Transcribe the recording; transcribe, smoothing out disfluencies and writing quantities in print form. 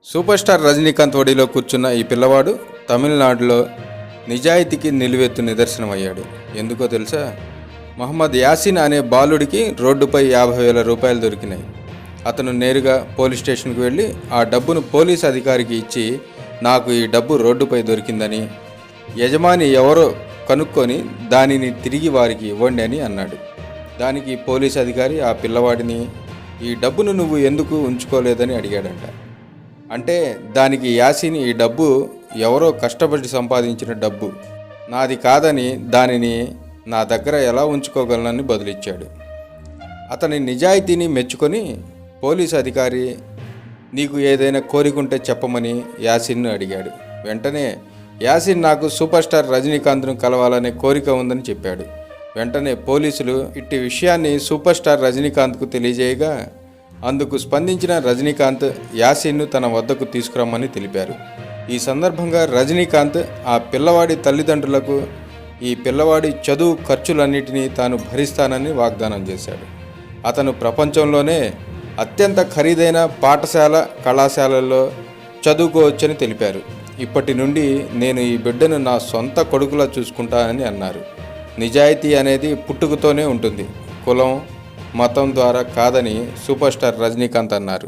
Super star Rajinikanth ఒడిలో కూర్చున్న ఈ పిల్లవాడు తమిళనాడులో నిజాయితీకి నిలువెత్తు నిదర్శనమయ్యాడు. ఎందుకో తెలుసా? మహమ్మద్ యాసిన్ అనే బాలుడికి రోడ్డుపై 50,000 రూపాయలు దొరికినాయి. అతను నేరుగా పోలీస్ స్టేషన్కి వెళ్ళి ఆ డబ్బును పోలీస్ అధికారికి ఇచ్చి, నాకు ఈ డబ్బు రోడ్డుపై దొరికిందని, యజమాని ఎవరో కనుక్కొని దానిని తిరిగి వారికి ఇవ్వండి అని అన్నాడు. దానికి పోలీస్ అధికారి ఆ పిల్లవాడిని, ఈ డబ్బును నువ్వు ఎందుకు ఉంచుకోలేదని అడిగాడంట. అంటే దానికి యాసిన్, ఈ డబ్బు ఎవరో కష్టపడి సంపాదించిన డబ్బు, నాది కాదని, దానిని నా దగ్గర ఎలా ఉంచుకోగలనని బదులిచ్చాడు. అతని నిజాయితీని మెచ్చుకొని పోలీసు అధికారి, నీకు ఏదైనా కోరికుంటే చెప్పమని యాసిన్ను అడిగాడు. వెంటనే యాసిన్, నాకు సూపర్ స్టార్ రజనీకాంత్ను కలవాలనే కోరిక ఉందని చెప్పాడు. వెంటనే పోలీసులు ఇట్టి విషయాన్ని సూపర్ స్టార్ రజనీకాంత్కు తెలియజేయగా, అందుకు స్పందించిన రజనీకాంత్ యాసిన్ను తన వద్దకు తీసుకురమ్మని తెలిపారు. ఈ సందర్భంగా రజనీకాంత్ ఆ పిల్లవాడి తల్లిదండ్రులకు ఈ పిల్లవాడి చదువు ఖర్చులన్నిటినీ తాను భరిస్తానని వాగ్దానం చేశాడు. అతను ప్రపంచంలోనే అత్యంత ఖరీదైన పాఠశాల, కళాశాలల్లో చదువుకోవచ్చని తెలిపారు. ఇప్పటి నుండి నేను ఈ బిడ్డను నా సొంత కొడుకులా చూసుకుంటానని అన్నారు. నిజాయితీ అనేది పుట్టుకతోనే ఉంటుంది, కులం, మతం ద్వారా కాదని సూపర్ స్టార్ రజనీకాంత్ అన్నారు.